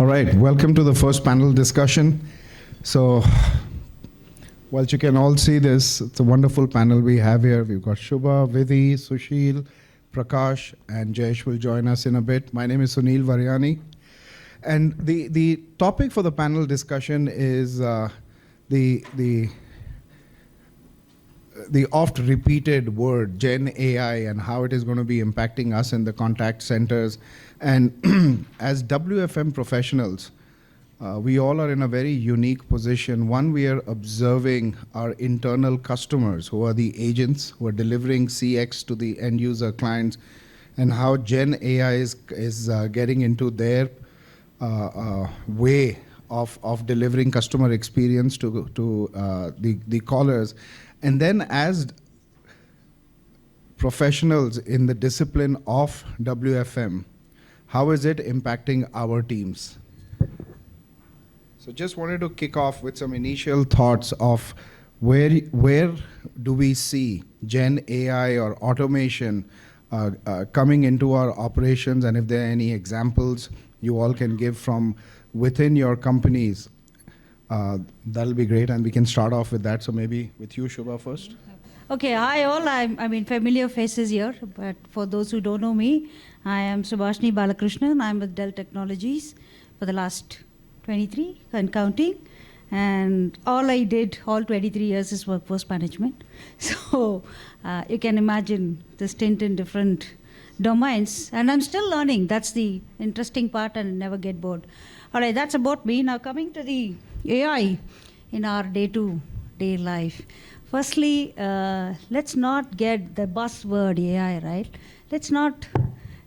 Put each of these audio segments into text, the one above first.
All right, welcome to the first panel discussion. So, while you can all see this, it's a wonderful panel we have here. We've got Shubha, Vidhi, Sushil, Prakash, and Jayesh will join us in a bit. My name is Sunil Varyani. And the topic for the panel discussion is the oft repeated word Gen AI and how it is going to be impacting us in the contact centers. And as WFM professionals, we all are in a very unique position. One, we are observing our internal customers who are the agents who are delivering CX to the end user clients, and how Gen AI is getting into their way of delivering customer experience to the callers. And then as professionals in the discipline of WFM, how is it impacting our teams? So just wanted to kick off with some initial thoughts of where do we see Gen AI or automation coming into our operations, and if there are any examples you all can give from within your companies, that'll be great, and we can start off with that. So maybe with you, Shubha, first. Okay, hi all. I mean, familiar faces here, but for those who don't know me, I am Subhashini Balakrishnan. I'm with Dell Technologies for the last 23 and counting. And all I did, all 23 years, is workforce management. So you can imagine the stint in different domains. And I'm still learning. That's the interesting part, and never get bored. All right, that's about me. Now coming to the AI in our day-to-day life. Firstly, let's not get the buzzword AI, right? Let's not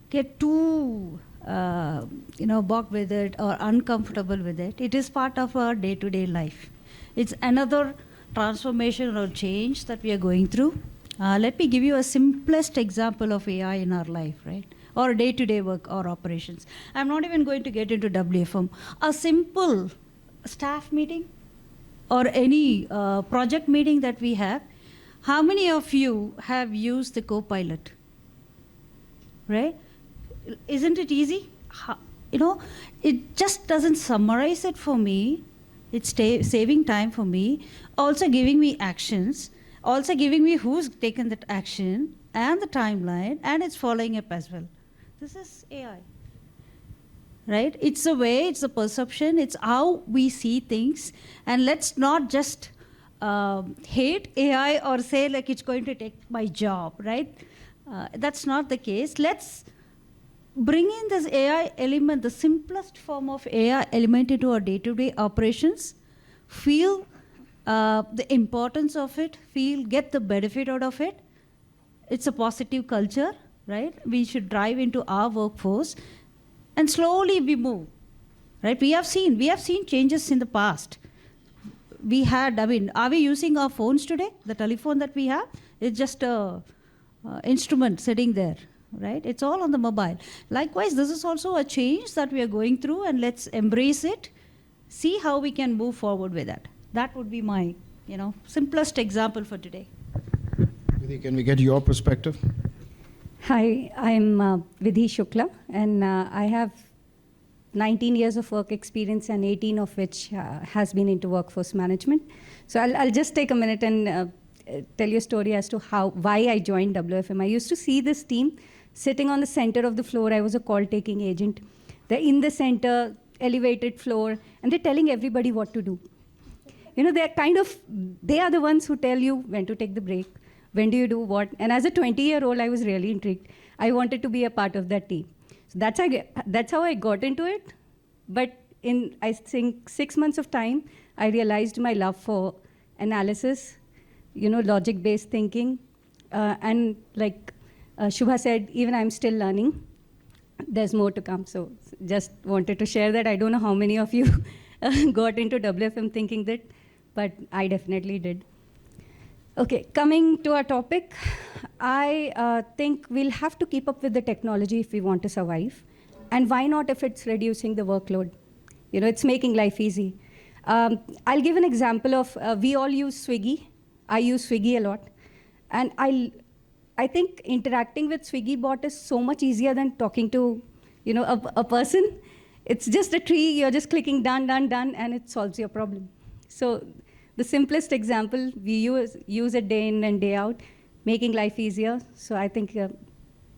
get too bogged with it or uncomfortable with it. It is part of our day-to-day life. It's another transformation or change that we are going through. Let me give you a simplest example of AI in our life, right? Or day-to-day work or operations. I'm not even going to get into WFM. A simple staff meeting or any project meeting that we have, how many of you have used the Copilot? Right? Isn't it easy? It just doesn't summarize it for me. It's saving time for me, also giving me actions, also giving me who's taken that action and the timeline, and it's following up as well. This is AI. Right? It's a way, it's a perception, it's how we see things. And let's not just hate AI or say like it's going to take my job, right? That's not the case. Let's bring in this AI element, the simplest form of AI element into our day-to-day operations, feel the importance of it, get the benefit out of it. It's a positive culture, right? We should drive into our workforce. And slowly we move, right? We have seen changes in the past. Are we using our phones today? The telephone that we have is just a instrument sitting there, right? It's all on the mobile. Likewise, this is also a change that we are going through, and let's embrace it, see how we can move forward with that. That would be my, simplest example for today. Vidhi, can we get your perspective? Hi, I'm Vidhi Shukla, and I have 19 years of work experience, and 18 of which has been into workforce management. So I'll just take a minute and tell you a story as to why I joined WFM. I used to see this team sitting on the center of the floor. I was a call-taking agent. They're in the center, elevated floor, and they're telling everybody what to do. They are the ones who tell you when to take the break. When do you do what? And as a 20-year-old, I was really intrigued. I wanted to be a part of that team. So that's how I got into it. But in, I think, 6 months of time, I realized my love for analysis, logic-based thinking. And like Shubha said, even I'm still learning. There's more to come. So just wanted to share that. I don't know how many of you got into WFM thinking that, but I definitely did. Okay, coming to our topic, I think we'll have to keep up with the technology if we want to survive. And why not if it's reducing the workload? It's making life easy. I'll give an example of, we all use Swiggy. I use Swiggy a lot. And I think interacting with Swiggy bot is so much easier than talking to a person. it's just a tree, you're just clicking done, done, done, and it solves your problem. So the simplest example, we use it day in and day out, making life easier. So I think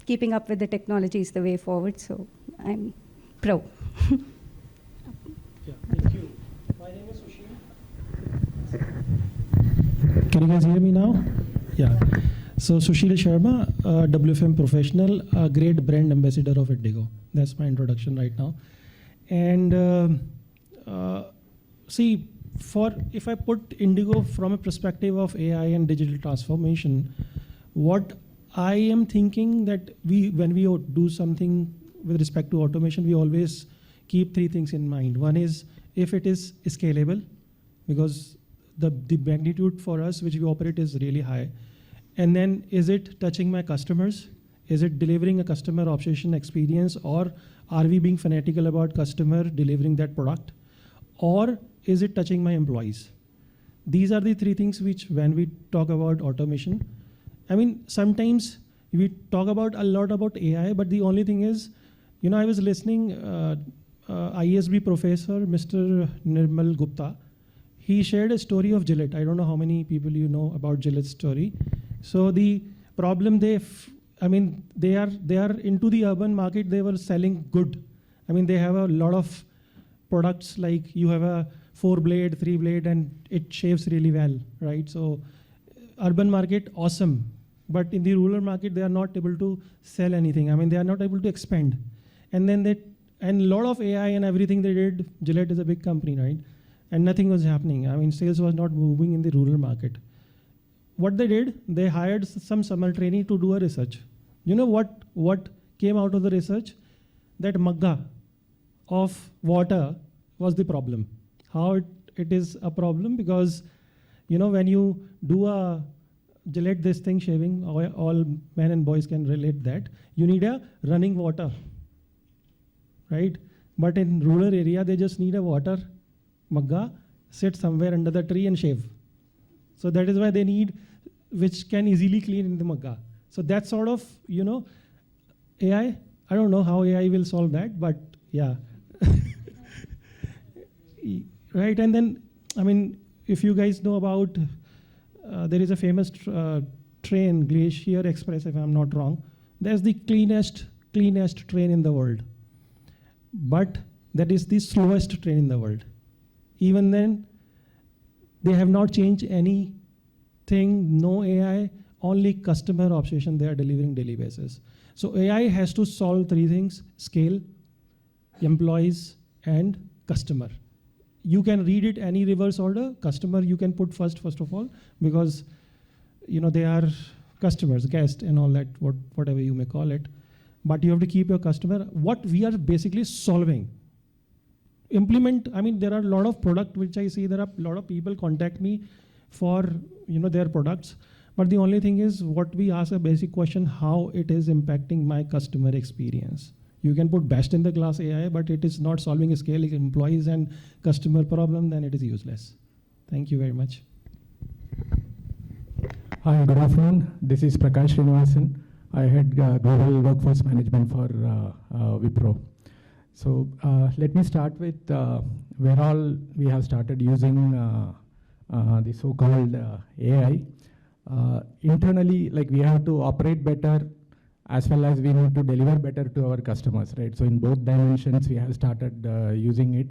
keeping up with the technology is the way forward. So I'm pro. Yeah, thank you. My name is Sushil. Can you guys hear me now? Yeah. So Sushil Sharma, WFM professional, a great brand ambassador of Indigo. That's my introduction right now. And see, if I put Indigo from a perspective of AI and digital transformation, what I am thinking that when we do something with respect to automation, we always keep three things in mind. One is if it is scalable, because the magnitude for us which we operate is really high. And then is it touching my customers? Is it delivering a customer obsession experience, or are we being fanatical about customer delivering that product? Or is it touching my employees? These are the three things which when we talk about automation, I mean, sometimes we talk about a lot about AI, but the only thing is, you know, I was listening, ISB professor, Mr. Nirmal Gupta, he shared a story of Gillette. I don't know how many people you know about Gillette's story. So the problem they are into the urban market, they were selling good. I mean, they have a lot of products, like you have a 4-blade, 3-blade, and it shaves really well, right? So urban market, awesome. But in the rural market, they are not able to sell anything. I mean, they are not able to expand. And then a lot of AI and everything they did, Gillette is a big company, right? And nothing was happening. I mean, sales was not moving in the rural market. What they did, they hired some summer trainee to do a research. You know what came out of the research? That magga of water was the problem. How it is a problem? Because, you know, when you do a Gillette this thing shaving, all men and boys can relate that, you need a running water, right? But in rural area, they just need a water magga, sit somewhere under the tree and shave. So that is why they need, which can easily clean in the magga. So that's sort of, you know, AI. I don't know how AI will solve that, but yeah. Right, and then, I mean, if you guys know about, there is a famous train, Glacier Express, if I'm not wrong. That's the cleanest train in the world. But that is the slowest train in the world. Even then, they have not changed anything, no AI, only customer obsession they are delivering daily basis. So AI has to solve three things: scale, employees, and customer. You can read it any reverse order. Customer you can put first of all, because you know they are customers, guests, and all that, whatever you may call it. But you have to keep your customer. What we are basically solving. Implement. I mean, there are a lot of product which I see. There are a lot of people contact me for their products. But the only thing is, what we ask a basic question: how it is impacting my customer experience. You can put best in the class AI, but it is not solving a scale employees and customer problem, then it is useless. Thank you very much. Hi, good afternoon. This is Prakash Srinivasan. I head Global Workforce Management for Wipro. So let me start with where all we have started using the so-called AI. Internally, like we have to operate better, as well as we need to deliver better to our customers, right? So in both dimensions, we have started using it.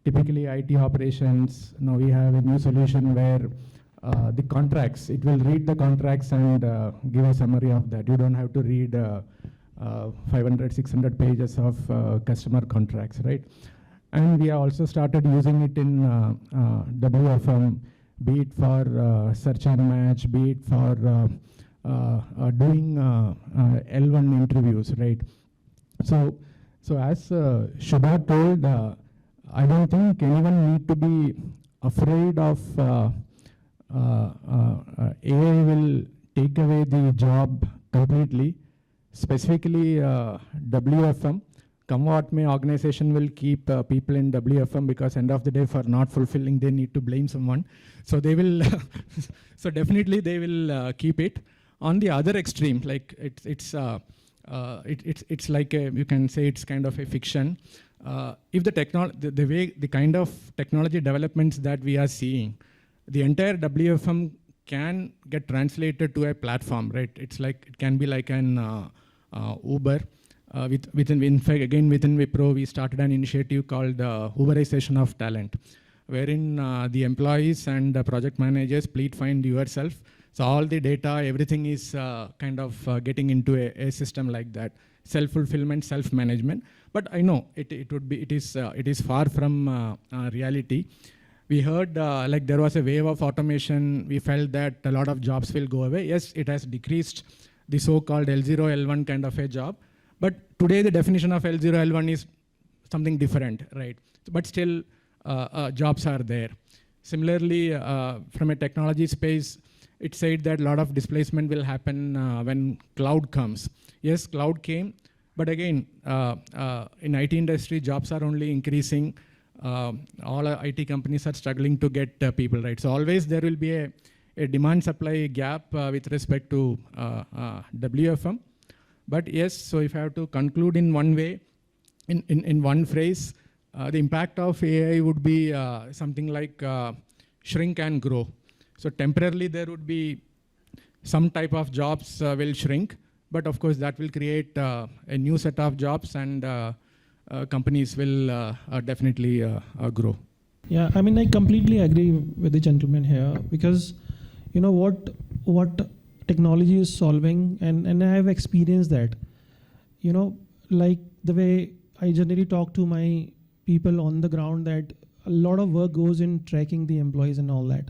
Typically, IT operations, now we have a new solution where the contracts, it will read the contracts and give a summary of that. You don't have to read 500, 600 pages of customer contracts, right? And we have also started using it in WFM, be it for search and match, be it for doing L1 interviews, right? So as Shubha told, I don't think anyone need to be afraid of AI will take away the job completely. Specifically, WFM, come what may, organization will keep people in WFM because end of the day, for not fulfilling, they need to blame someone. So they will, so definitely they will keep it. On the other extreme, like it's like you can say it's kind of a fiction. if the kind of technology developments that we are seeing, the entire WFM can get translated to a platform, right? It's like, it can be like an Uber. In fact, again, within Wipro, we started an initiative called Uberization of Talent, wherein the employees and the project managers, please find yourself. So all the data, everything is kind of getting into a system like that. Self-fulfillment, self-management. But I know it is far from reality. We heard like there was a wave of automation. We felt that a lot of jobs will go away. Yes, it has decreased the so-called L0, L1 kind of a job. But today the definition of L0, L1 is something different, right? But still jobs are there. Similarly, from a technology space, it said that a lot of displacement will happen when cloud comes. Yes, cloud came, but again, in IT industry, jobs are only increasing. All IT companies are struggling to get people, right? So always there will be a demand-supply gap with respect to WFM. But yes, so if I have to conclude in one way, in one phrase, the impact of AI would be something like shrink and grow. So temporarily there would be some type of jobs will shrink, but of course that will create a new set of jobs, and companies will definitely grow. Yeah, I mean, I completely agree with the gentleman here, because you know what technology is solving, and I have experienced that. You know, like the way I generally talk to my people on the ground, that a lot of work goes in tracking the employees and all that.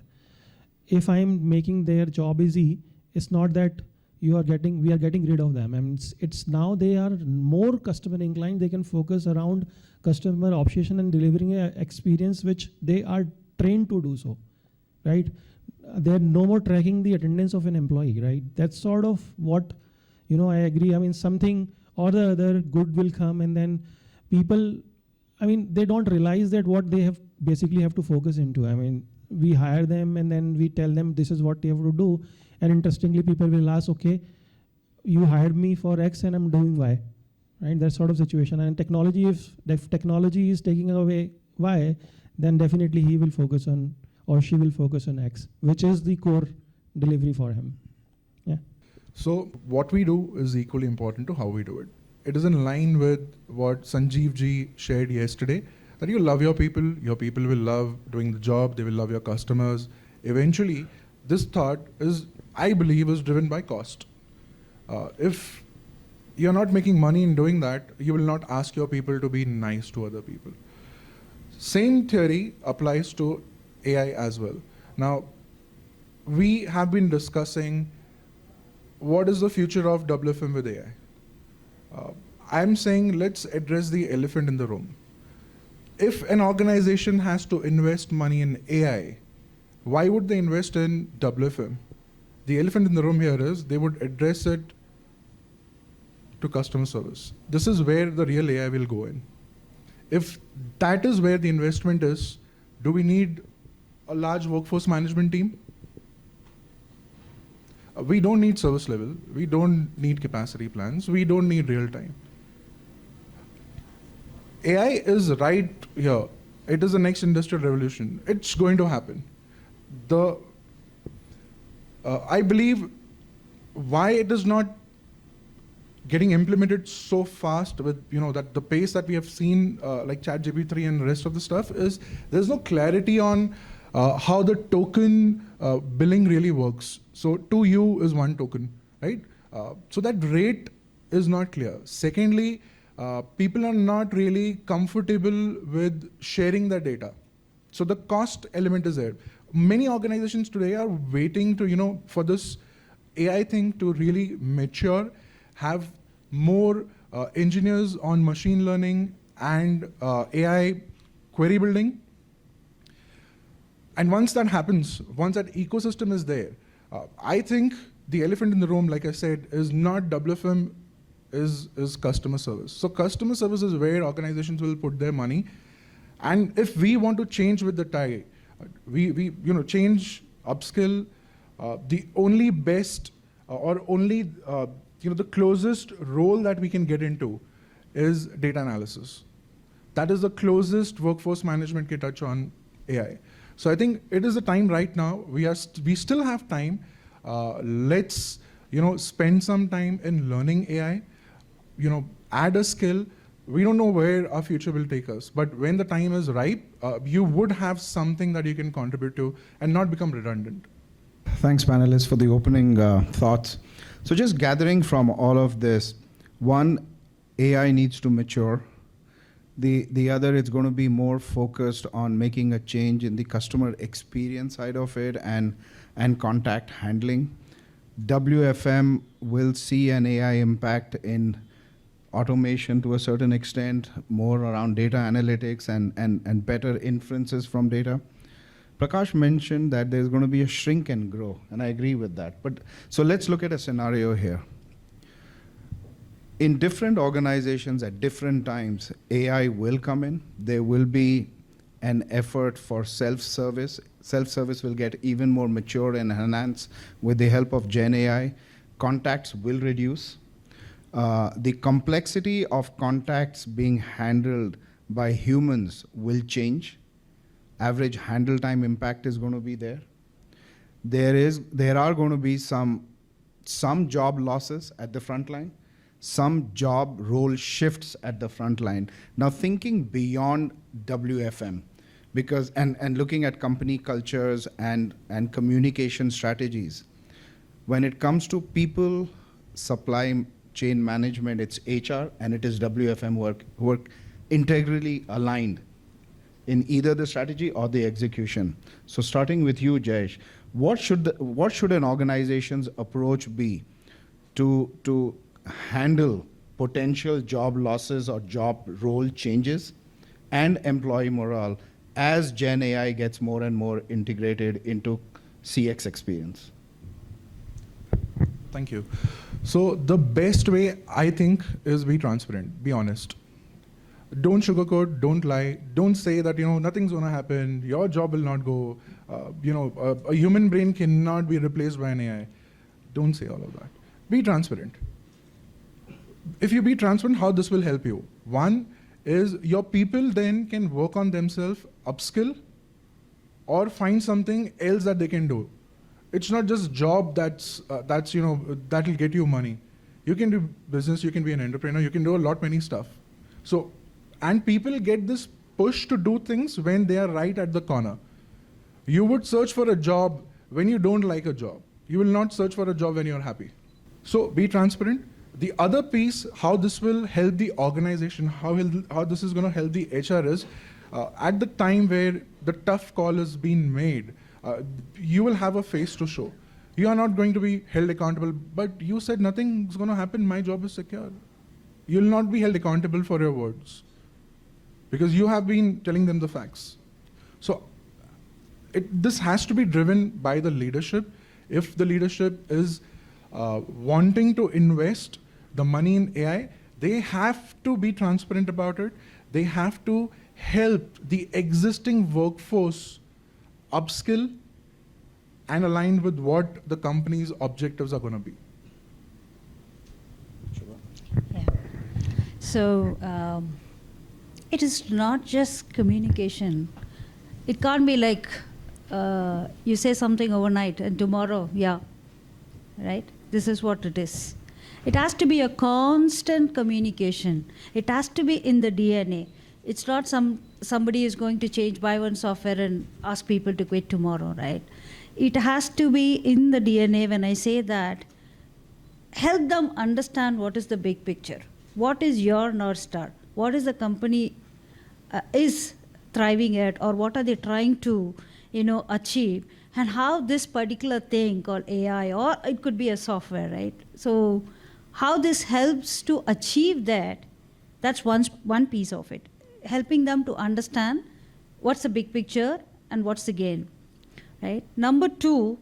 If I'm making their job easy, it's not that we are getting rid of them. I mean, it's now they are more customer inclined. They can focus around customer obsession and delivering an experience which they are trained to do so, right? They're no more tracking the attendance of an employee, right? That's sort of what, you know, I agree. I mean, something or the other good will come, and then people, I mean, they don't realize that what they have basically have to focus into. I mean, we hire them and then we tell them this is what they have to do. And interestingly, people will ask, okay, you hired me for X and I'm doing Y, right? That sort of situation. And technology, if technology is taking away Y, then definitely he will focus on, or she will focus on X, which is the core delivery for him. Yeah. So what we do is equally important to how we do it. It is in line with what Sanjeev ji shared yesterday, that you love your people will love doing the job, they will love your customers. Eventually, this thought is, I believe, is driven by cost. If you're not making money in doing that, you will not ask your people to be nice to other people. Same theory applies to AI as well. Now, we have been discussing what is the future of WFM with AI. I'm saying let's address the elephant in the room. If an organization has to invest money in AI, why would they invest in WFM? The elephant in the room here is they would address it to customer service. This is where the real AI will go in. If that is where the investment is, do we need a large workforce management team? We don't need service level. We don't need capacity plans. We don't need real time. AI is right here. It is the next industrial revolution. It's going to happen. I believe why it is not getting implemented so fast with, you know, that the pace that we have seen like ChatGPT and the rest of the stuff is there's no clarity on how the token billing really works. So 2U is one token, right? So that rate is not clear. Secondly, people are not really comfortable with sharing their data. So the cost element is there. Many organizations today are waiting to, you know, for this AI thing to really mature, have more engineers on machine learning and AI query building. And once that happens, once that ecosystem is there, I think the elephant in the room, like I said, is not WFM, is customer service. So customer service is where organizations will put their money. And if we want to change with the tide, we change, upskill, the only best or only the closest role that we can get into is data analysis. that is the closest workforce management can touch on AI. So I think it is the time right now. We still have time. Let's spend some time in learning AI. Add a skill. We don't know where our future will take us, but when the time is ripe, you would have something that you can contribute to and not become redundant. Thanks, panelists, for the opening thoughts. So just gathering from all of this, one, AI needs to mature. The other, it's going to be more focused on making a change in the customer experience side of it and contact handling. WFM will see an AI impact in automation to a certain extent, more around data analytics and better inferences from data. Prakash mentioned that there's going to be a shrink and grow, and I agree with that. But so let's look at a scenario here. In different organizations at different times, AI will come in. There will be an effort for self-service. Self-service will get even more mature and enhanced with the help of Gen AI. Contacts will reduce. The complexity of contacts being handled by humans will change. Average handle time impact is going to be there. There are going to be some job losses at the front line, some job role shifts at the front line. Now thinking beyond WFM, because and looking at company cultures and communication strategies, when it comes to people, supply chain management, it's HR and it is WFM work integrally aligned in either the strategy or the execution. So starting with you, Jayesh, what should an organization's approach be to handle potential job losses or job role changes and employee morale as Gen AI gets more and more integrated into CX experience? Thank you. So the best way, I think, is be transparent, be honest. Don't sugarcoat, don't lie, don't say that nothing's going to happen, your job will not go, a human brain cannot be replaced by an AI. Don't say all of that. Be transparent. If you be transparent, how this will help you? One is your people then can work on themselves, upskill, or find something else that they can do. It's not just job that'll get you money. You can do business, you can be an entrepreneur, you can do a lot many stuff. So, and people get this push to do things when they are right at the corner. You would search for a job when you don't like a job. You will not search for a job when you're happy. So be transparent. The other piece, how this will help the organization, how this is going to help the HR is, at the time where the tough call is being made, you will have a face to show. You are not going to be held accountable, but you said nothing's going to happen, my job is secure. You will not be held accountable for your words because you have been telling them the facts. So this has to be driven by the leadership. If the leadership is wanting to invest the money in AI, they have to be transparent about it. They have to help the existing workforce upskill and align with what the company's objectives are going to be. Yeah. So it is not just communication. It can't be like you say something overnight and tomorrow, yeah, right? This is what it is. It has to be a constant communication. It has to be in the DNA. It's not somebody is going to change, buy one software and ask people to quit tomorrow, right? It has to be in the DNA. When I say that, help them understand what is the big picture. What is your North Star? What is the company is thriving at, or what are they trying to achieve? And how this particular thing called AI, or it could be a software, right? So how this helps to achieve that, that's one piece of it. Helping them to understand what's the big picture and what's the gain, right? Number two,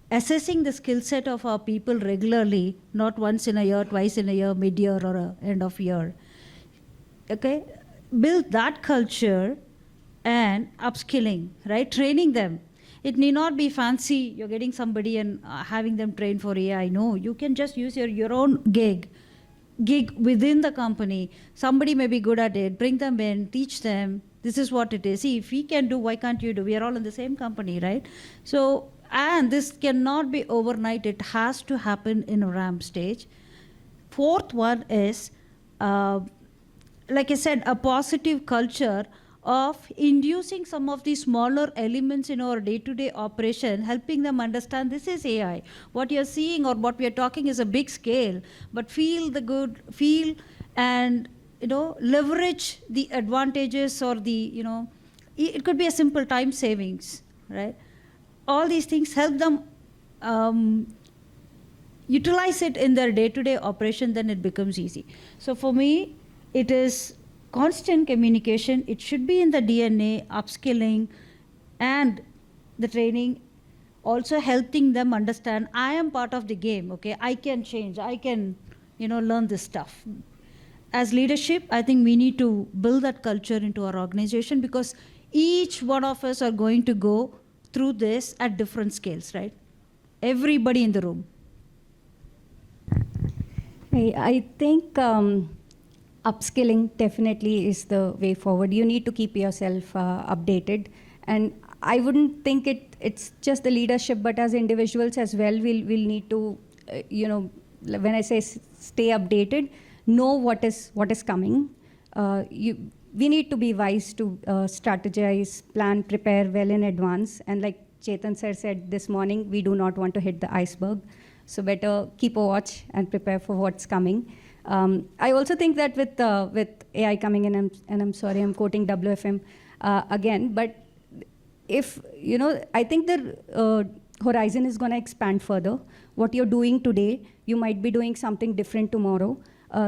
assessing the skill set of our people regularly, not once in a year, twice in a year, mid-year or end of year. Okay? Build that culture and upskilling, right? Training them. It need not be fancy, you're getting somebody and having them train for AI. No, you can just use your own gig. gig within the company. Somebody may be good at it. Bring them in, teach them. This is what it is. See, if we can do, why can't you do? We are all in the same company, right? So, and this cannot be overnight. It has to happen in a ramp stage. Fourth one is, like I said, a positive culture of inducing some of the smaller elements in our day-to-day operation, helping them understand this is AI. What you're seeing or what we are talking is a big scale, but feel and leverage the advantages or the, it could be a simple time savings, right? All these things help them utilize it in their day-to-day operation, then it becomes easy. So for me, it is constant communication. It should be in the DNA, upskilling, and the training, also helping them understand I am part of the game, okay? I can change, I can, learn this stuff. As leadership, I think we need to build that culture into our organization, because each one of us are going to go through this at different scales, right? Everybody in the room. I think upskilling definitely is the way forward. You need to keep yourself updated. And I wouldn't think it's just the leadership, but as individuals as well, we'll need to, when I say stay updated, know what is coming. We need to be wise to strategize, plan, prepare well in advance. And like Chetan sir said this morning, we do not want to hit the iceberg. So better keep a watch and prepare for what's coming. I also think that with AI coming in, and I'm sorry, I'm quoting WFM again, but if, I think the horizon is going to expand further. What you're doing today, you might be doing something different tomorrow.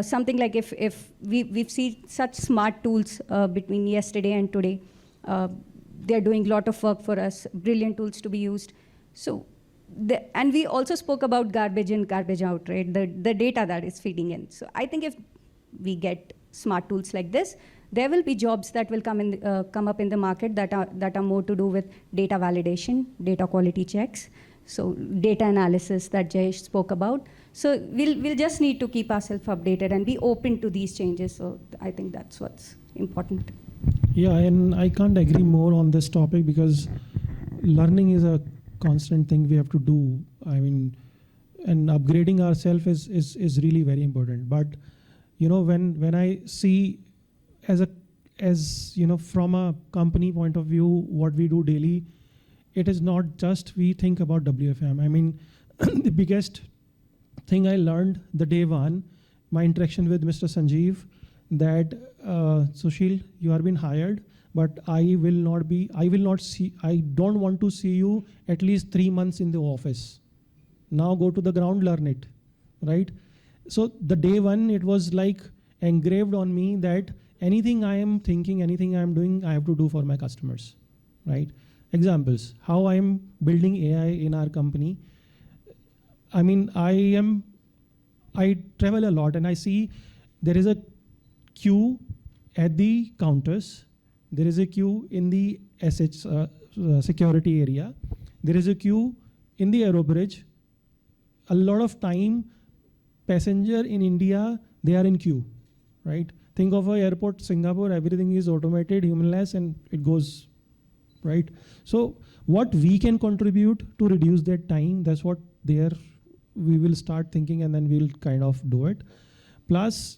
Something like if we've seen such smart tools between yesterday and today, they're doing a lot of work for us, brilliant tools to be used. So, and we also spoke about garbage in, garbage out, right? The data that is feeding in. So I think if we get smart tools like this, there will be jobs that will come up in the market that are more to do with data validation, data quality checks, so data analysis that Jayesh spoke about. So we'll just need to keep ourselves updated and be open to these changes. So I think that's what's important. Yeah, and I can't agree more on this topic, because learning is a constant thing we have to do. I mean, and upgrading ourselves is really very important. But when I see from a company point of view, what we do daily, it is not just we think about WFM. I mean, the biggest thing I learned the day one, my interaction with Mr. Sanjeev, that Sushil, you have been hired, but I don't want to see you at least 3 months in the office. Now go to the ground, learn it, right? So the day one, it was like engraved on me that anything I am thinking, anything I am doing, I have to do for my customers, right? Examples, how I am building AI in our company. I mean, I travel a lot and I see there is a queue at the counters. There is a queue in the assets security area. There is a queue in the aerobridge. A lot of time, passenger in India, they are in queue, right? Think of an airport, Singapore, everything is automated, humanless, and it goes, right? So what we can contribute to reduce that time, that's what we will start thinking, and then we'll kind of do it. Plus,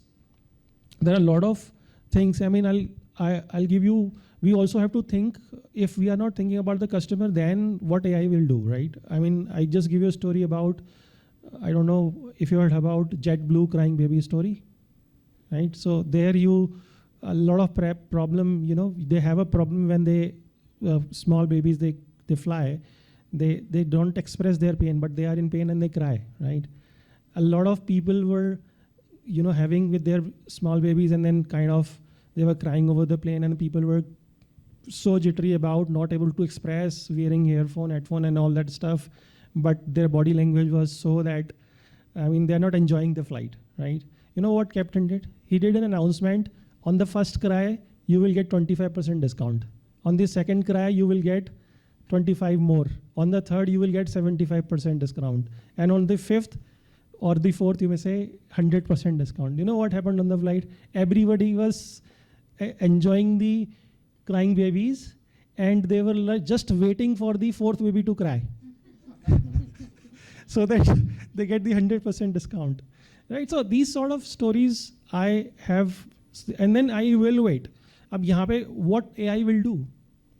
there are a lot of things. I mean, I'll give you, we also have to think, if we are not thinking about the customer, then what AI will do, right? I mean, I just give you a story about, I don't know if you heard about JetBlue crying baby story, right? So there a lot of problem, they have a problem when they, small babies, they fly, they don't express their pain, but they are in pain and they cry, right? A lot of people were, having with their small babies, and then kind of, they were crying over the plane, and people were so jittery about not able to express, wearing headphone and all that stuff. But their body language was so that, I mean, they're not enjoying the flight, right? You know what Captain did? He did an announcement, on the first cry, you will get 25% discount. On the second cry, you will get 25 more. On the third, you will get 75% discount. And on the fifth, or the fourth, you may say 100% discount. You know what happened on the flight? Everybody was enjoying the crying babies, and they were just waiting for the fourth baby to cry. So that they get the 100% discount. Right? So these sort of stories I have, and then I evaluate. Ab yahan pe what AI will do,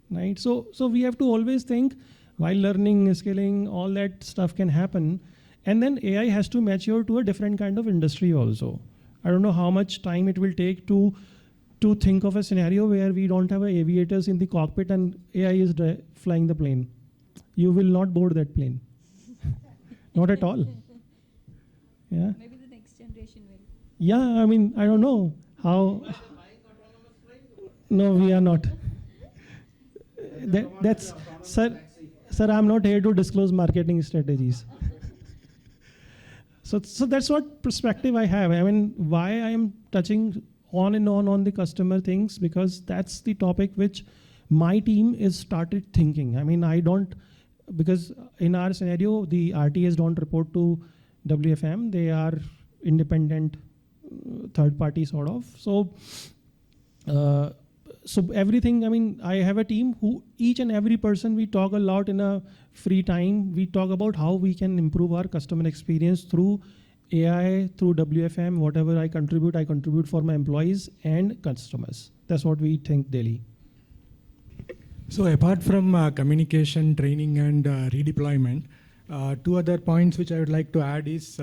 right? So we have to always think while learning, skilling, all that stuff can happen, and then AI has to mature to a different kind of industry also. I don't know how much time it will take to think of a scenario where we don't have aviators in the cockpit and AI is flying the plane. You will not board that plane. Not at all. Yeah. Maybe the next generation will. Yeah, I mean, I don't know how. No, we are not. That's, sir, I'm not here to disclose marketing strategies. So that's what perspective I have. I mean, why I am touching on and on the customer things, because that's the topic which my team is started thinking. I mean, I don't, because in our scenario, the RTAs don't report to WFM. They are independent third party sort of. So everything, I mean, I have a team who each and every person, we talk a lot in a free time. We talk about how we can improve our customer experience through AI, through WFM. Whatever I contribute for my employees and customers. That's what we think daily. So apart from communication, training and redeployment, two other points which I would like to add is,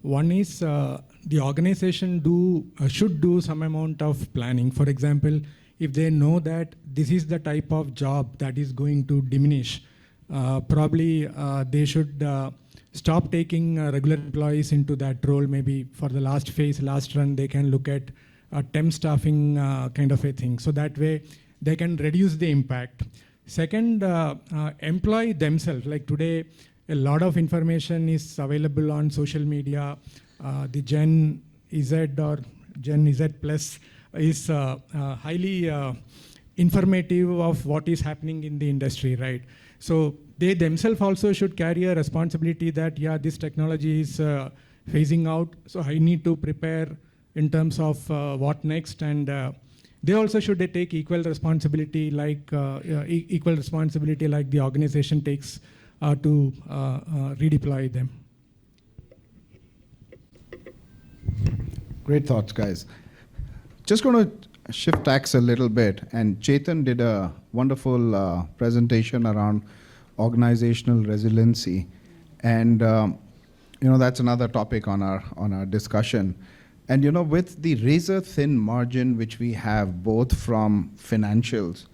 one is the organization should do some amount of planning. For example, if they know that this is the type of job that is going to diminish, probably they should stop taking regular employees into that role. Maybe for the last phase, last run, they can look at temp staffing kind of a thing. So that way they can reduce the impact. Second, employee themselves. Like today, a lot of information is available on social media. The Gen Z or Gen Z Plus is highly informative of what is happening in the industry, right? So they themselves also should carry a responsibility that, yeah, this technology is phasing out, so I need to prepare in terms of what next, and they also should take equal responsibility like the organization takes to redeploy them. Great thoughts, guys. Just going to shift tacks a little bit, and Chetan did a wonderful presentation around organizational resiliency, and that's another topic on our discussion. And with the razor thin margin which we have both from financials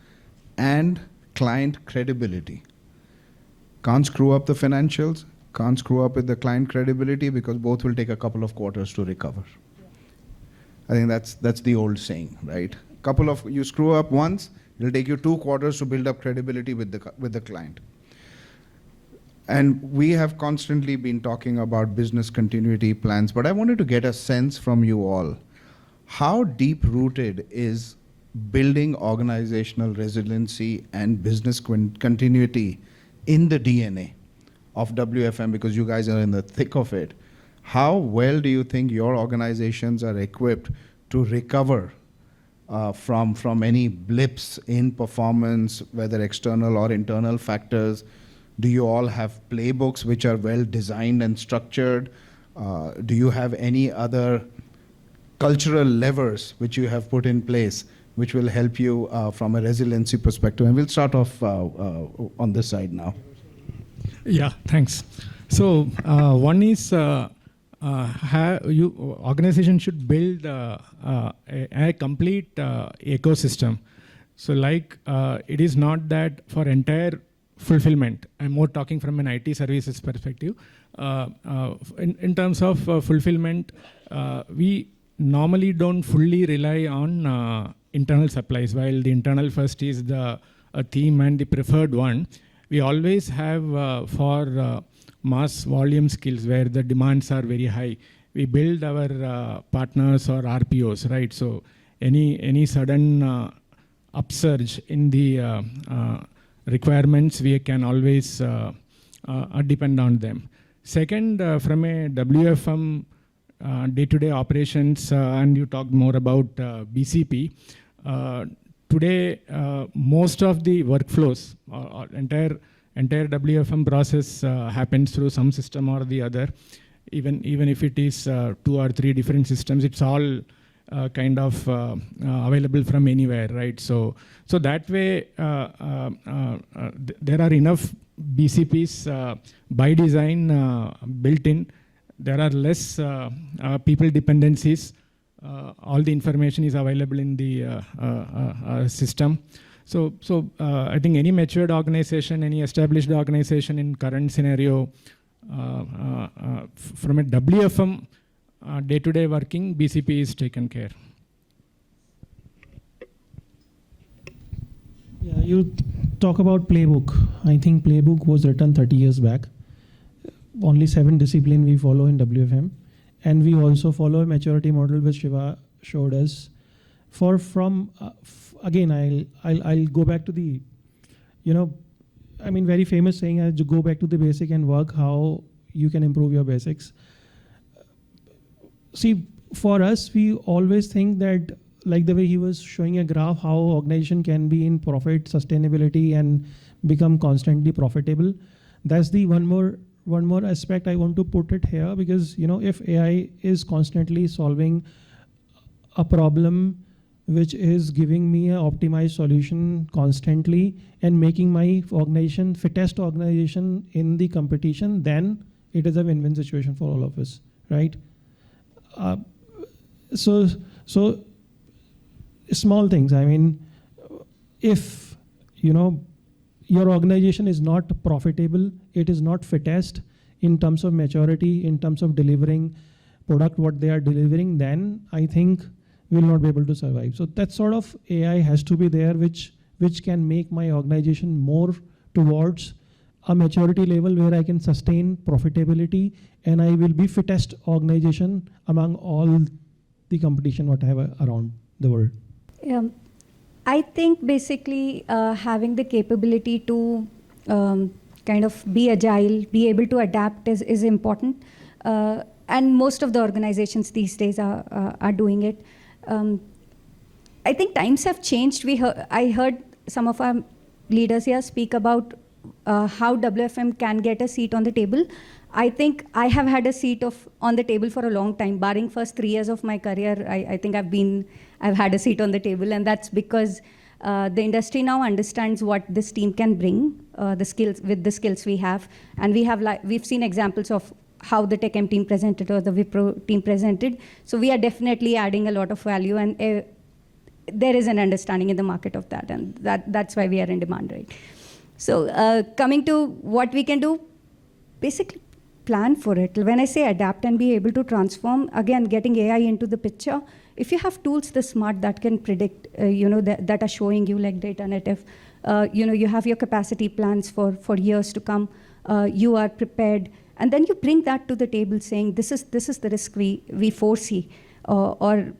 and client credibility, can't screw up the financials, can't screw up with the client credibility, because both will take a couple of quarters to recover. I think that's the old saying, right? You screw up once, it'll take you 2 quarters to build up credibility with the client. And we have constantly been talking about business continuity plans, but I wanted to get a sense from you all. How deep-rooted is building organizational resiliency and business continuity in the DNA of WFM, because you guys are in the thick of it? How well do you think your organizations are equipped to recover from any blips in performance, whether external or internal factors? Do you all have playbooks which are well designed and structured? Do you have any other cultural levers which you have put in place which will help you from a resiliency perspective? And we'll start off on this side now. Yeah, thanks. So one is organization should build a complete ecosystem. So like it is not that for entire fulfillment, I'm more talking from an IT services perspective. In terms of fulfillment, we normally don't fully rely on internal supplies. While the internal first is the theme and the preferred one, we always have for mass volume skills where the demands are very high, we build our partners or RPOs, right? So any sudden upsurge in the requirements, we can always depend on them. Second, from a WFM day-to-day operations, and you talked more about BCP. Today, most of the workflows, entire WFM process happens through some system or the other. Even if it is 2 or 3 different systems, it's all kind of available from anywhere, right? So that way, there are enough BCPs by design built in. There are less people dependencies. All the information is available in the system. So I think any matured organization, any established organization in current scenario, from a WFM day-to-day working, BCP is taken care. Yeah, you talk about playbook. I think playbook was written 30 years back. Only 7 disciplines we follow in WFM. And we also follow a maturity model which Shiva showed us. Again, I'll go back to the, very famous saying, go back to the basic and work how you can improve your basics. See, for us, we always think that, like the way he was showing a graph, how organization can be in profit, sustainability, and become constantly profitable. That's the one more aspect I want to put it here, because if AI is constantly solving a problem which is giving me an optimized solution constantly and making my organization fittest organization in the competition, then it is a win-win situation for all of us, right? So small things. If your organization is not profitable, it is not fittest in terms of maturity, in terms of delivering product what they are delivering, then I think we'll not be able to survive. So that sort of AI has to be there, which can make my organization more towards a maturity level where I can sustain profitability and I will be fittest organization among all the competition what I have around the world. I think basically having the capability to kind of be agile, be able to adapt is important. And most of the organizations these days are doing it. I think times have changed. I heard some of our leaders here speak about how WFM can get a seat on the table. I think I have had a seat on the table for a long time. Barring first 3 years of my career, I think I've had a seat on the table, and that's because the industry now understands what this team can bring, the skills we have, and we've seen examples of how the TechM team presented or the Wipro team presented. So we are definitely adding a lot of value, and there is an understanding in the market of that, and that's why we are in demand, right? So coming to what we can do, basically plan for it. When I say adapt and be able to transform, again, getting AI into the picture, if you have tools this smart that can predict, that are showing you like data native, you have your capacity plans for years to come, you are prepared, and then you bring that to the table saying, this is the risk we foresee, or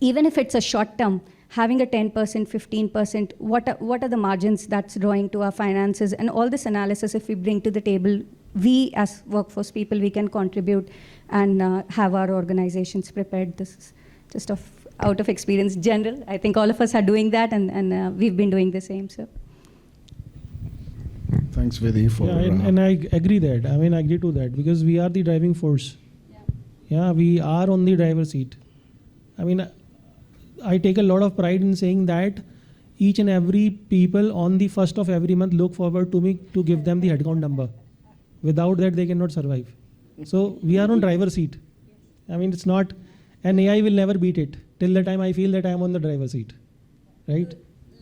even if it's a short term, having a 10%, 15%, what are the margins that's drawing to our finances, and all this analysis, if we bring to the table, we as workforce people, we can contribute and have our organizations prepared. This is just out of experience, general. I think all of us are doing that, and we've been doing the same. So. Thanks, Vidhi, for... and I agree that. I agree to that, because we are the driving force. Yeah, we are on the driver's seat. I take a lot of pride in saying that each and every people on the 1st of every month look forward to me to give them the headcount number. Without that, they cannot survive. So we are on driver's seat. It's not, and AI will never beat it till the time I feel that I am on the driver's seat, right?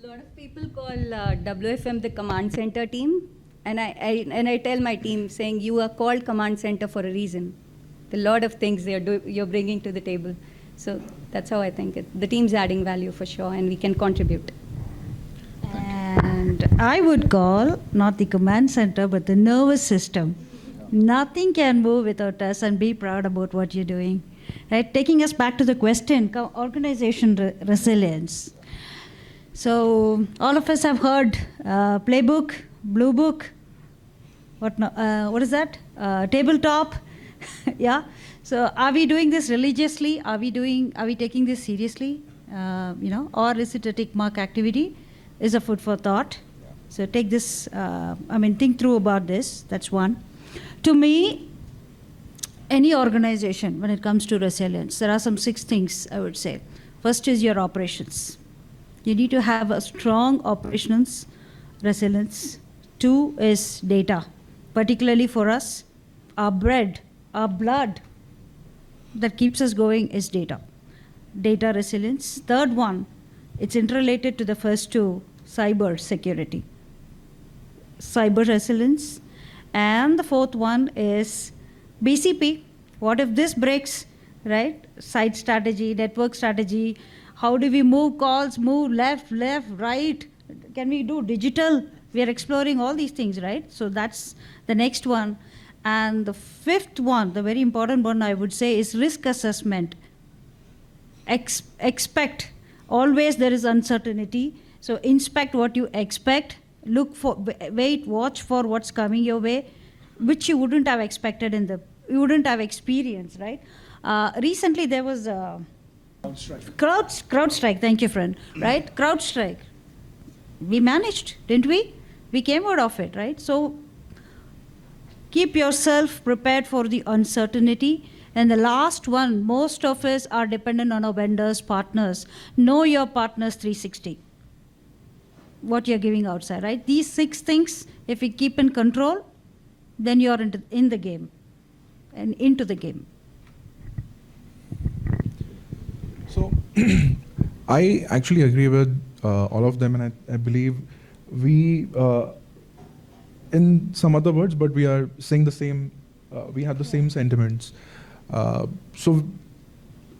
A lot of people call WFM the command center team, and I tell my team saying you are called command center for a reason. A lot of things you're bringing to the table. So that's how I think the team's adding value for sure, and we can contribute. And I would call not the command center, but the nervous system. Nothing can move without us, and be proud about what you're doing. Right? Taking us back to the question, organization resilience. So all of us have heard playbook, blue book. what is that? Tabletop. Yeah. So are we doing this religiously? Are we taking this seriously? Or is it a tick mark activity? Is a food for thought. So take this, think through about this. That's one. To me, any organization, when it comes to resilience, there are some 6 things I would say. First is your operations. You need to have a strong operations resilience. 2 is data. Particularly for us, our bread, our blood that keeps us going is data. Data resilience. Third one, it's interrelated to the first 2, cyber security. Cyber resilience. And the 4th one is BCP. What if this breaks, right? Site strategy, network strategy. How do we move calls, move left, right? Can we do digital? We are exploring all these things, right? So that's the next one. And the 5th one, the very important one I would say, is risk assessment. Expect. Always there is uncertainty. So inspect what you expect. Watch for what's coming your way, which you wouldn't have expected you wouldn't have experienced, right? Recently there was a CrowdStrike. Thank you, friend. Right? CrowdStrike. We managed, didn't we? We came out of it, right? So keep yourself prepared for the uncertainty. And the last one, most of us are dependent on our vendors, partners. Know your partners 360. What you're giving outside, right? These 6 things, if you keep in control, then you're in the game and into the game. So I actually agree with all of them, and I believe we, in some other words, but we are saying the same, we have the same sentiments. So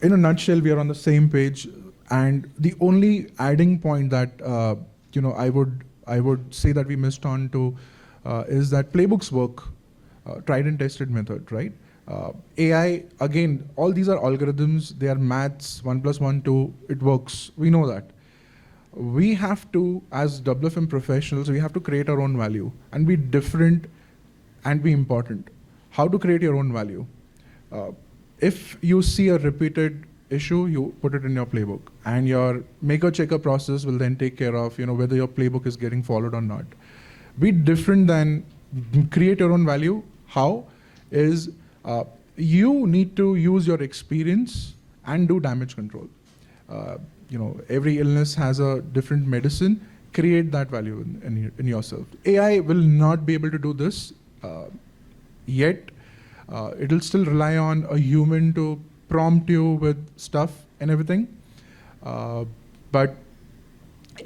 in a nutshell, we are on the same page, and the only adding point that I would say that we missed on to is that playbooks work, tried and tested method, right? AI, again, all these are algorithms, they are maths, 1 + 1, 2, it works, we know that. We have to, as WFM professionals, we have to create our own value and be different and be important. How to create your own value? If you see a repeated issue, you put it in your playbook, and your maker-checker process will then take care of whether your playbook is getting followed or not. Be different than create your own value. How? Is you need to use your experience and do damage control. Every illness has a different medicine. Create that value in yourself. AI will not be able to do this yet. It'll still rely on a human to prompt you with stuff and everything. But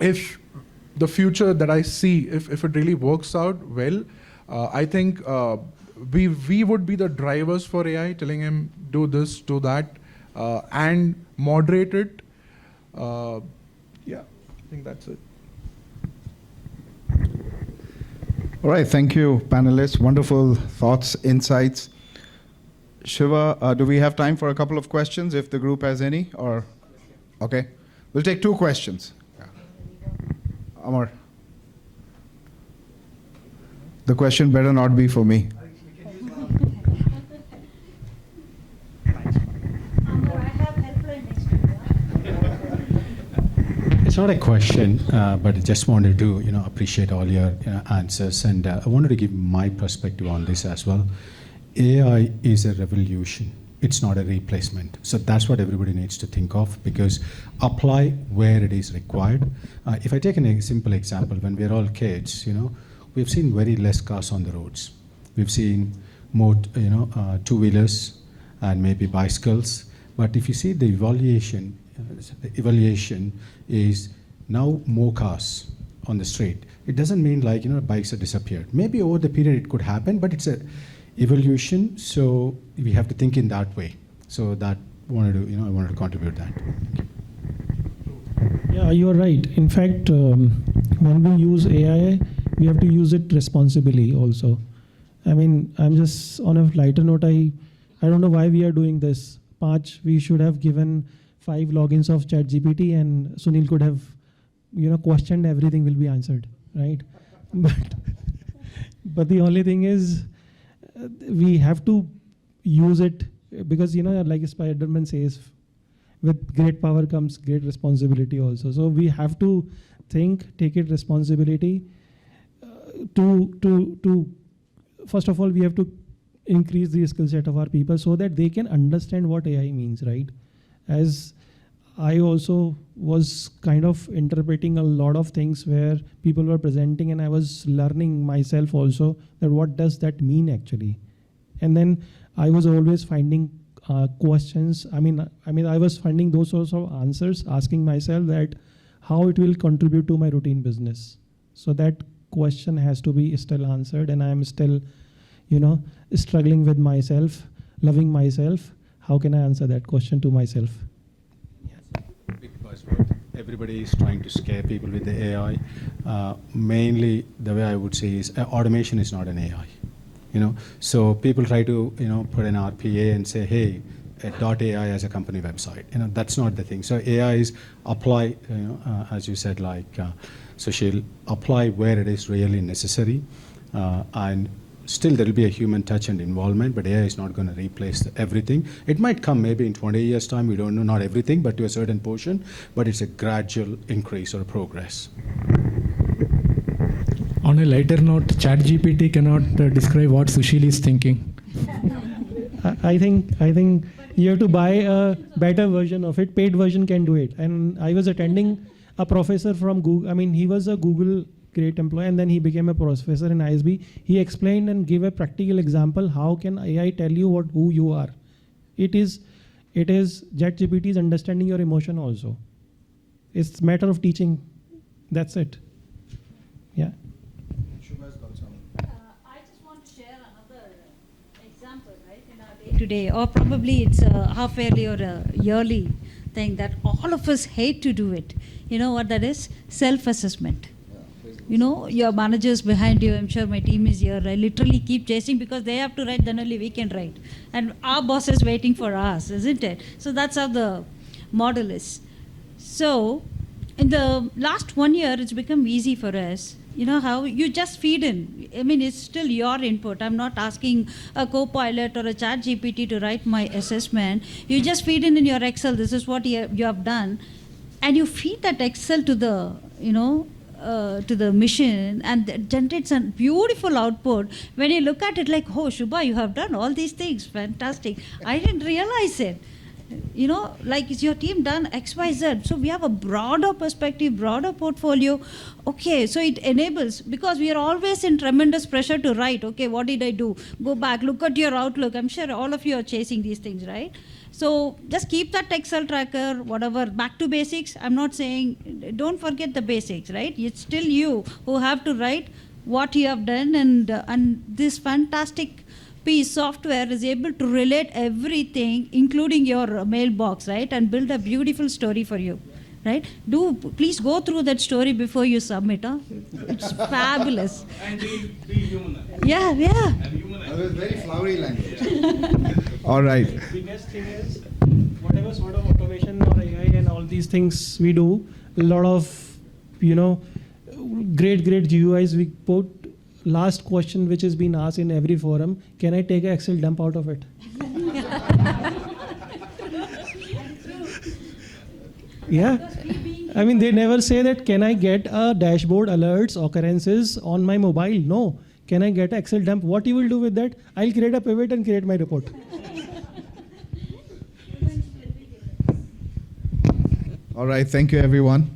if the future that I see, if it really works out well, I think we would be the drivers for AI, telling him do this, do that, and moderate it. Yeah, I think that's it. All right, thank you, panelists. Wonderful thoughts, insights. Shiva, do we have time for a couple of questions, if the group has any? Or okay, we'll take 2 questions. Yeah. Amar, the question better not be for me. It's not a question, but I just wanted to appreciate all your answers, and I wanted to give my perspective on this as well. AI is a revolution. It's not a replacement. So that's what everybody needs to think of, because apply where it is required. If I take a simple example, when we're all kids, we've seen very less cars on the roads. We've seen more, two-wheelers and maybe bicycles. But if you see the evaluation is now more cars on the street. It doesn't mean like bikes have disappeared. Maybe over the period it could happen, but it's a evolution. So we have to think in that way. So that I wanted to contribute that. Yeah, you are right. In fact, when we use AI, we have to use it responsibly also. I mean, I'm just on a lighter note. I don't know why we are doing this. We should have given 5 logins of ChatGPT, and Sunil could have, questioned, everything will be answered, right? But But the only thing is, we have to use it because, like Spider-Man says, with great power comes great responsibility also. So we have to take it responsibility to first of all, we have to increase the skill set of our people so that they can understand what AI means, right? As I also was kind of interpreting a lot of things where people were presenting, and I was learning myself also that what does that mean actually. And then I was always finding questions. I was finding those sorts of answers, asking myself that how it will contribute to my routine business. So that question has to be still answered, and I am still, struggling with myself, loving myself. How can I answer that question to myself? Big buzzword. Everybody is trying to scare people with the AI. Mainly, the way I would say is automation is not an AI. So people try to put an RPA and say, hey, .ai as a company website. That's not the thing. So AI is apply, as you said, so she'll apply where it is really necessary, and still there will be a human touch and involvement, but AI is not going to replace everything. It might come maybe in 20 years' time, we don't know, not everything, but to a certain portion, but it's a gradual increase or progress. On a lighter note, ChatGPT cannot describe what Sushil is thinking. I think you have to buy a better version of it. Paid version can do it. And I was attending a professor from Google. He was a Google great employee, and then he became a professor in ISB. He explained and gave a practical example. How can AI tell you who you are? It is ChatGPT is understanding your emotion also. It's a matter of teaching. That's it. Yeah. I just want to share another example, right, in our day-to-day, or probably it's a half-yearly or a yearly thing that all of us hate to do it. You know what that is? Self-assessment. Your managers behind you, I'm sure my team is here, I literally keep chasing because they have to write, then only we can write. And our boss is waiting for us, isn't it? So that's how the model is. So in the last 1 year, it's become easy for us. How you just feed in. It's still your input. I'm not asking a co-pilot or a chat GPT to write my assessment. You just feed in your Excel, this is what you have done. And you feed that Excel to the, to the machine, and it generates a beautiful output. When you look at it like, oh, Shubha, you have done all these things, fantastic. I didn't realize it. Is your team done X, Y, Z? So we have a broader perspective, broader portfolio. Okay, so it enables, because we are always in tremendous pressure to write, okay, what did I do? Go back, look at your Outlook. I'm sure all of you are chasing these things, right? So just keep that Excel tracker, whatever, back to basics. I'm not saying, don't forget the basics, right? It's still you who have to write what you have done, and this fantastic piece software is able to relate everything, including your mailbox, right? And build a beautiful story for you, right? Please go through that story before you submit, huh? It's fabulous. And be human. Yeah. And human. That was very flowery language. All right. The best thing is, whatever sort of automation or AI and all these things we do, a lot of, great GUIs we put. Last question which has been asked in every forum, can I take an Excel dump out of it? Yeah. They never say that, can I get a dashboard alerts, occurrences on my mobile? No. Can I get an Excel dump? What you will do with that? I'll create a pivot and create my report. All right. Thank you, everyone.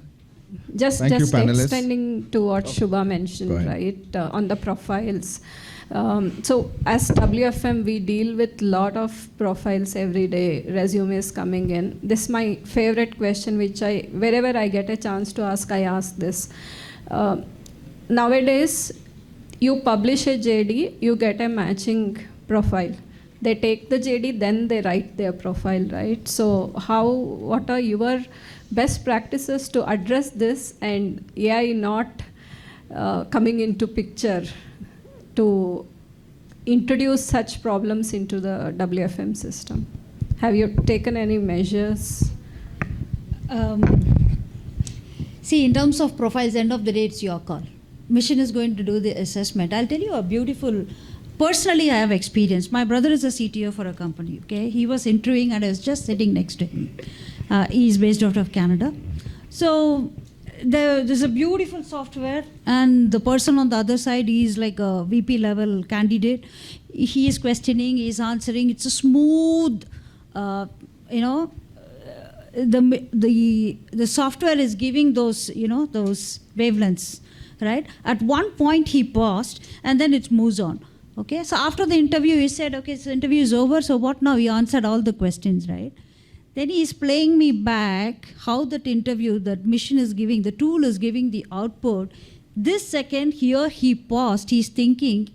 Just Thank you, panelists. extending to what Shubha mentioned, right, on the profiles. So as WFM, we deal with a lot of profiles every day, resumes coming in. This is my favorite question, which wherever I get a chance to ask, I ask this. Nowadays, you publish a JD, you get a matching profile. They take the JD, then they write their profile, right? So what are your best practices to address this, and AI not coming into picture to introduce such problems into the WFM system? Have you taken any measures? See, in terms of profiles, end of the day, it's your call. machine is going to do the assessment. I'll tell you a beautiful. Personally, I have experience. My brother is a CTO for a company. Okay, he was interviewing, and I was just sitting next to him. He's based out of Canada. So there's a beautiful software, and the person on the other side is like a VP level candidate. He is questioning, he is answering. It's a smooth, the software is giving those, those wavelengths, right? At one point he paused, and then it moves on. Okay, so after the interview, he said, okay, so interview is over, so what now? He answered all the questions, right? Then he's playing me back how that interview, that mission is giving, the tool is giving the output. This second here, he paused, he's thinking,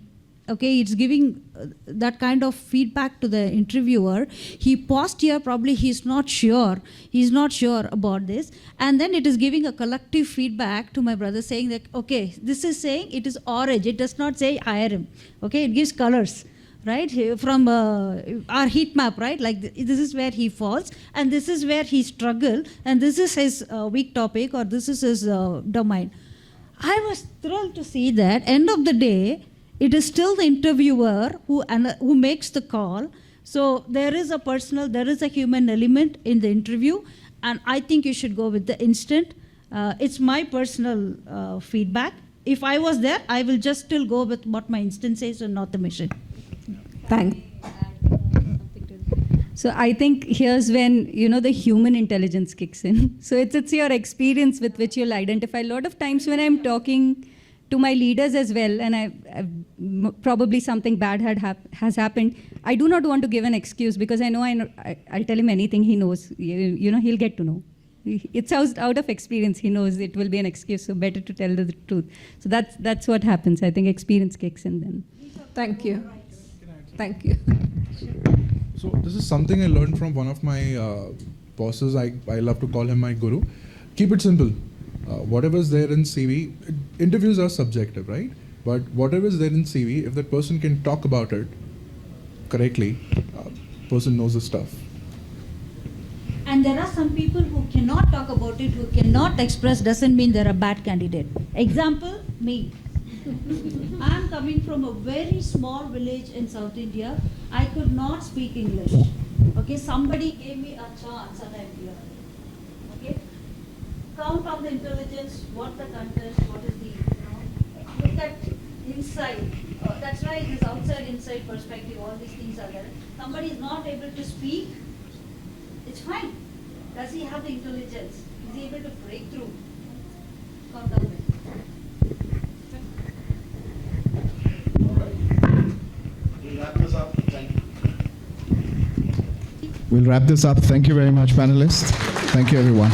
okay, it's giving that kind of feedback to the interviewer. He paused here, probably he's not sure about this. And then it is giving a collective feedback to my brother saying that, okay, this is saying it is orange, it does not say hire him. Okay, it gives colors, right? From our heat map, right? Like this is where he falls, and this is where he struggled, and this is his weak topic, or this is his domain. I was thrilled to see that. End of the day, it is still the interviewer who makes the call. So there is a human element in the interview, and I think you should go with the instant. It's my personal feedback. If I was there, I will just still go with what my instant says and not the mission. Thanks. So I think here's when, the human intelligence kicks in. So it's your experience with which you'll identify. A lot of times when I'm talking to my leaders as well, and I've probably something bad has happened, I do not want to give an excuse, because I know I'll tell him anything he knows. He'll get to know. It's out of experience. He knows it will be an excuse, so better to tell the truth. So that's what happens. I think experience kicks in then. Thank you. Thank you. So this is something I learned from one of my bosses. I love to call him my guru. Keep it simple. Whatever's there in CV, interviews are subjective, right? But whatever's there in CV, if that person can talk about it correctly, person knows the stuff. And there are some people who cannot talk about it, who cannot express, doesn't mean they're a bad candidate. Example, me. I'm coming from a very small village in South India. I could not speak English. Okay, somebody gave me a chance and I'm here. Okay, count on the intelligence, what the content, what is the, look at inside. That's why this outside-inside perspective, all these things are there. Somebody is not able to speak, it's fine. Does he have the intelligence? Is he able to break through? Count on it. We'll wrap this up. Thank you very much, panelists. Thank you, everyone.